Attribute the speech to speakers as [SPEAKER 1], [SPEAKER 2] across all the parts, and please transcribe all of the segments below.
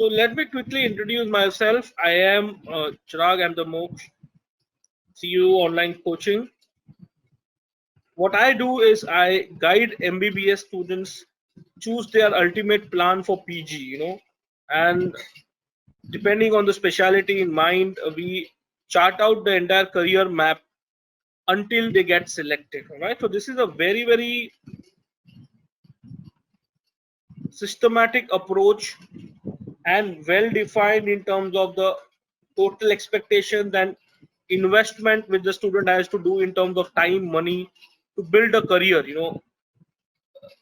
[SPEAKER 1] So let me quickly introduce myself. I am Chirag. I'm the Moksha CU online coaching. What I do is I guide MBBS students choose their ultimate plan for PG, and depending on the specialty in mind, we chart out the entire career map until they get selected. All right. So this is a very, very systematic approach and well defined in terms of the total expectations and investment which the student has to do in terms of time, money to build a career.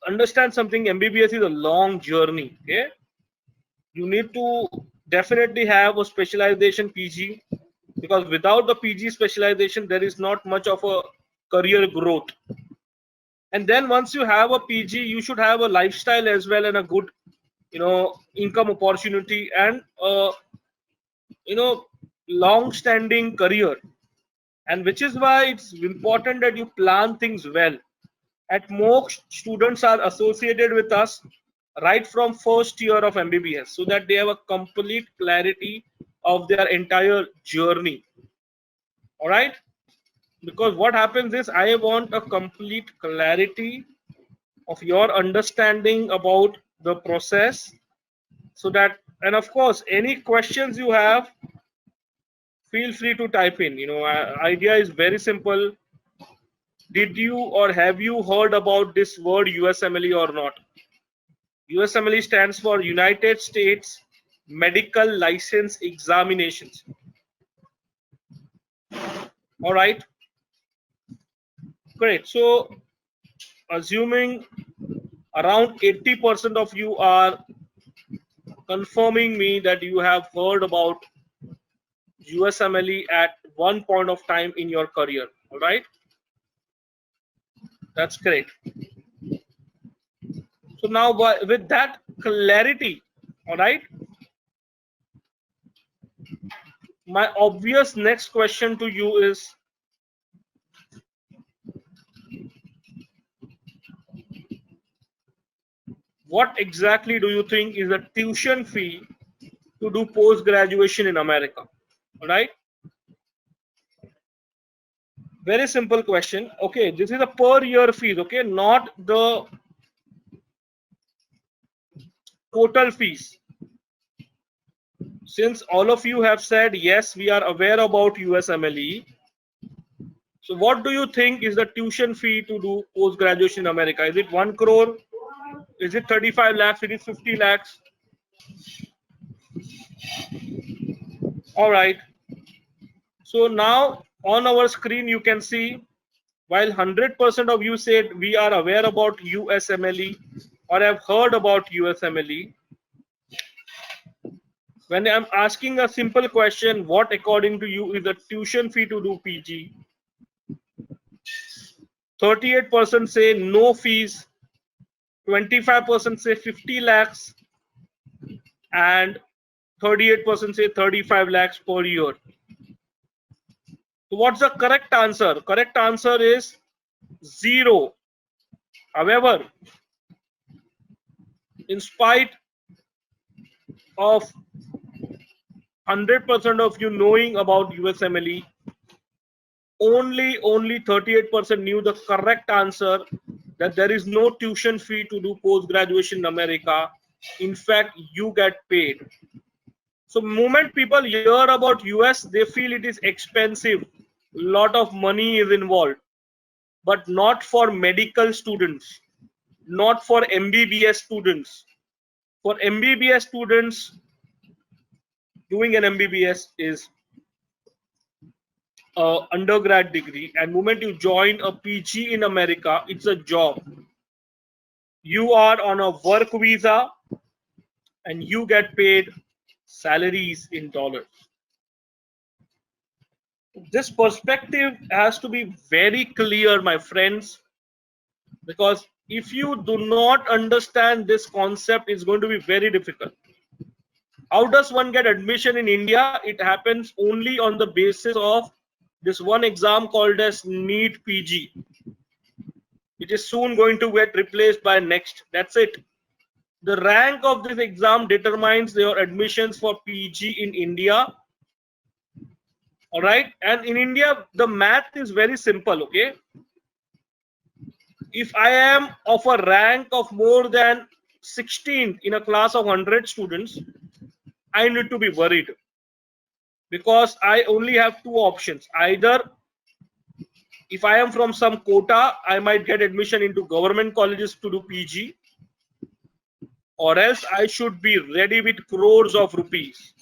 [SPEAKER 1] Understand something, MBBS is a long journey. Okay, you need to definitely have a specialization PG, because without the PG specialization there is not much of a career growth. And then once you have a PG, you should have a lifestyle as well and a good income opportunity and long standing career. And which is why it's important that you plan things well. At Moksha, students are associated with us right from first year of MBBS so that they have a complete clarity of their entire journey. All right, because what happens is I want a complete clarity of your understanding about the process, so that, and of course any questions you have, feel free to type in. Idea is very simple. Did you or have you heard about this word USMLE or not? USMLE stands for United States Medical License Examinations. All right, great. So assuming around 80% of you are confirming me that you have heard about USMLE at one point of time in your career. All right, that's great. So now with that clarity, all right, my obvious next question to you is, what exactly do you think is the tuition fee to do post graduation in America? All right, very simple question. Okay, this is a per year fees, okay, not the total fees. Since all of you have said yes, we are aware about USMLE, so what do you think is the tuition fee to do post graduation in America? Is it 1 crore? Is it 35 lakhs? It is 50 lakhs? All right, so now on our screen you can see, while 100% of you said we are aware about USMLE or have heard about USMLE, when I'm asking a simple question, what according to you is the tuition fee to do PG? 38% say no fees, 25% say 50 lakhs, and 38% say 35 lakhs per year. So what's the correct answer? Correct answer is 0. However, in spite of 100% of you knowing about USMLE, only 38% knew the correct answer, that there is no tuition fee to do post graduation in America. In fact, you get paid. So moment people hear about US, they feel it is expensive, lot of money is involved, but not for medical students, not for MBBS students. For MBBS students, doing an MBBS is undergrad degree, and moment you join a PG in America, it's a job. You are on a work visa and you get paid salaries in dollars. This perspective has to be very clear, my friends, because if you do not understand this concept, it's going to be very difficult. How does one get admission in India? It happens only on the basis of this one exam called as NEET PG. It is soon going to get replaced by NEXT. That's it. The rank of this exam determines your admissions for PG in India. All right, and in India, the math is very simple. Okay, if I am of a rank of more than 16 in a class of 100 students, I need to be worried because I only have two options. Either if I am from some quota, I might get admission into government colleges to do PG, or else I should be ready with crores of rupees,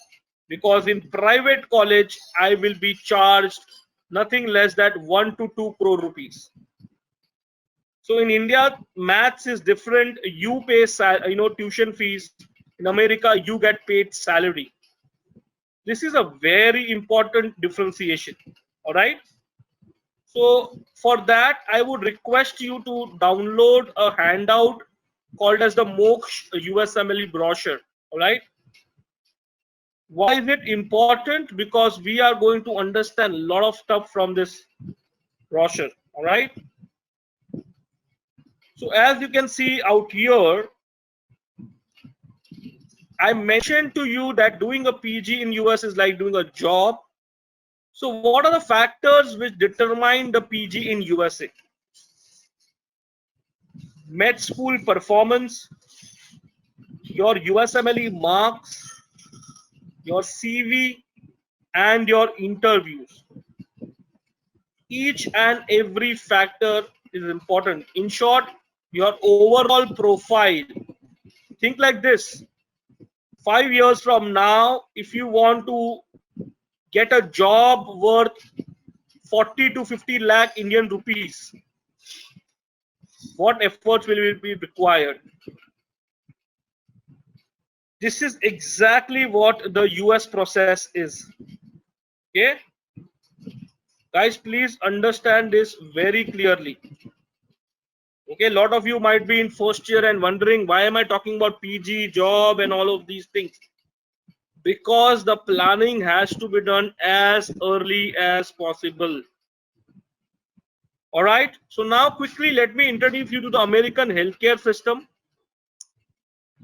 [SPEAKER 1] because in private college I will be charged nothing less than 1 to 2 crore rupees. So in India, maths is different. You pay tuition fees. In America, you get paid salary. This is a very important differentiation. All right. So for that, I would request you to download a handout called as the Moksh USMLE brochure. All right. Why is it important? Because we are going to understand a lot of stuff from this brochure. All right. So as you can see out here, I mentioned to you that doing a PG in US is like doing a job. So what are the factors which determine the PG in USA? Med school performance, your USMLE marks, your CV, and your interviews. Each and every factor is important. In short, your overall profile. Think like this: 5 years from now, if you want to get a job worth 40 to 50 lakh Indian rupees, what efforts will be required? This is exactly what the US process is. Okay, guys, please understand this very clearly. Okay, a lot of you might be in first year and wondering, why am I talking about PG, job, and all of these things? Because the planning has to be done as early as possible. All right, so now quickly let me introduce you to the American healthcare system.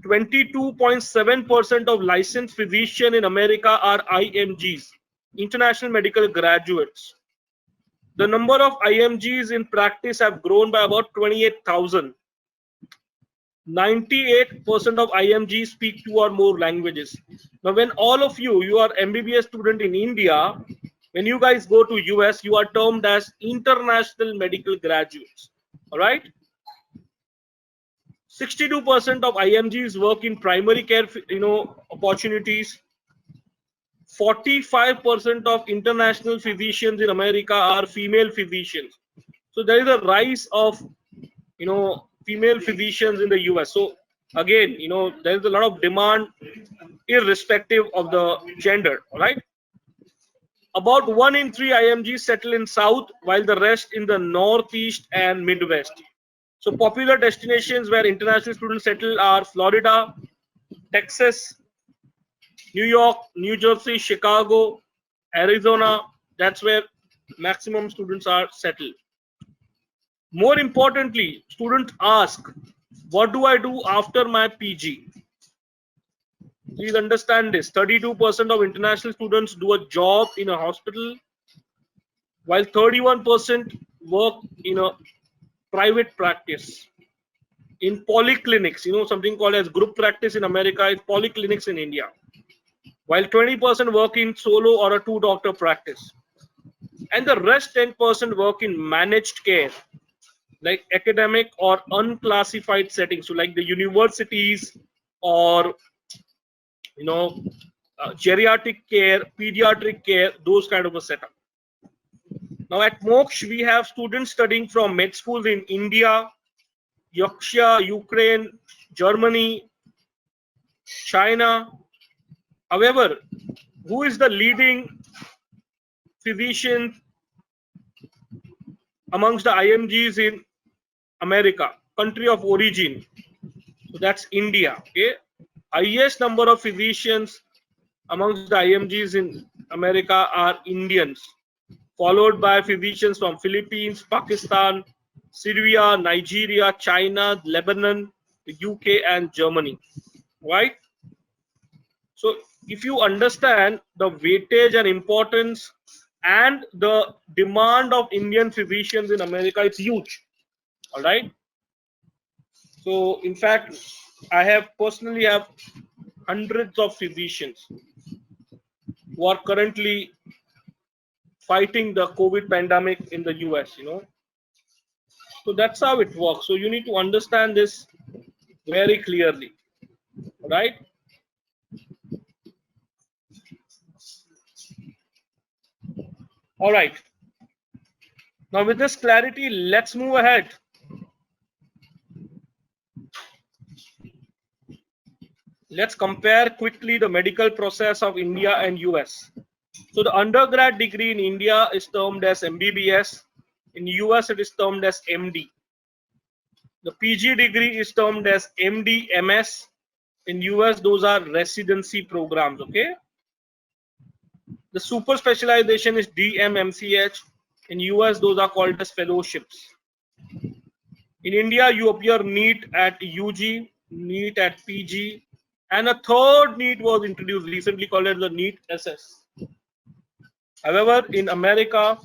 [SPEAKER 1] 22.7% of licensed physicians in America are IMGs, international medical graduates. The number of IMGs in practice have grown by about 28,000. 98% of IMGs speak two or more languages. Now, when all of you are MBBS student in India, when you guys go to US, you are termed as international medical graduates. All right. 62% of IMGs work in primary care, opportunities. 45% of international physicians in America are female physicians. So there is a rise of, female physicians in the US. So again, there is a lot of demand irrespective of the gender. All right. About 1 in 3 IMGs settle in South, while the rest in the Northeast and Midwest. So popular destinations where international students settle are Florida, Texas, New York, New Jersey, Chicago, Arizona. That's where maximum students are settled. More importantly, students ask, what do I do after my PG? Please understand this: 32% of international students do a job in a hospital, while 31% work in a private practice. In polyclinics, something called as group practice in America is polyclinics in India, while 20% work in solo or a two-doctor practice. And the rest 10% work in managed care, like academic or unclassified settings, so like the universities or geriatric care, pediatric care, those kind of a setup. Now at Moksh, we have students studying from med schools in India, Russia, Ukraine, Germany, China. However, who is the leading physician amongst the IMGs in America, country of origin? So that's India. Okay, highest number of physicians amongst the IMGs in America are Indians, followed by physicians from Philippines, Pakistan, Syria, Nigeria, China, Lebanon, the UK and Germany, right? So if you understand the weightage and importance and the demand of Indian physicians in America, it's huge. All right. So in fact, I have personally have hundreds of physicians who are currently fighting the COVID pandemic in the US, So that's how it works. So you need to understand this very clearly, right? All right. Now with this clarity, let's move ahead. Let's compare quickly the medical process of India and US. So the undergrad degree in India is termed as MBBS. In US, it is termed as MD. The PG degree is termed as MD, MS. In US, those are residency programs, okay? The super specialization is DMMCH. In US, those are called as fellowships. In India, you appear NEET at UG, NEET at PG, and a third NEET was introduced recently called as the NEET SS. However, in America,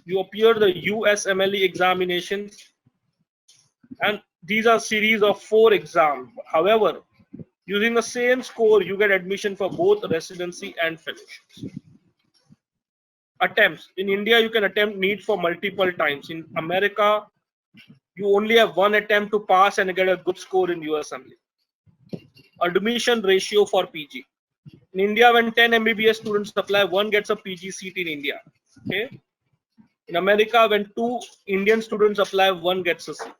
[SPEAKER 1] you appear the USMLE examinations, and these are series of 4 exams. However, using the same score, you get admission for both residency and fellowships. Attempts. In India, you can attempt NEET for multiple times. In America, you only have 1 attempt to pass and get a good score in USMLE. Admission ratio for PG. In India, when 10 MBBS students apply, 1 gets a PG seat in India. Okay. In America, when 2 Indian students apply, 1 gets a seat.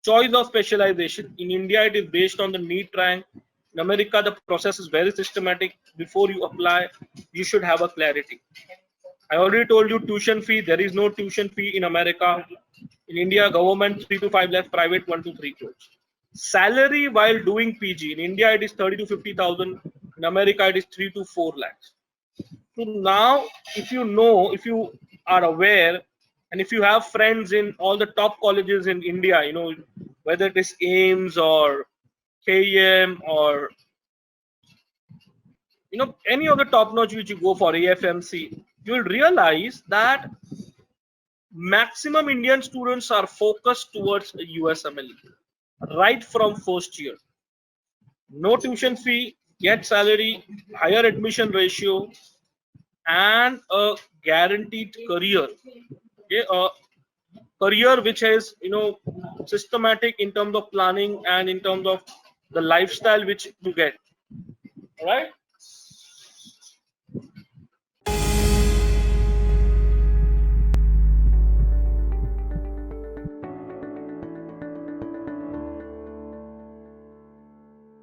[SPEAKER 1] Choice of specialization. In India, it is based on the NEET rank. In America, the process is very systematic. Before you apply, you should have a clarity. I already told you tuition fee. There is no tuition fee in America. In India, government 3 to 5 lakhs, private 1 to 3 crores. Salary while doing PG. In India, it is 30 to 50,000. In America, it is 3 to 4 lakhs. So now, if you are aware, and if you have friends in all the top colleges in India, whether it is AIMS or KEM or any of the top notch which you go for, AFMC, you will realize that maximum Indian students are focused towards USMLE right from first year. No tuition fee, get salary, higher admission ratio, and a guaranteed career. Okay, a career which is systematic in terms of planning and in terms of the lifestyle which you get. All right.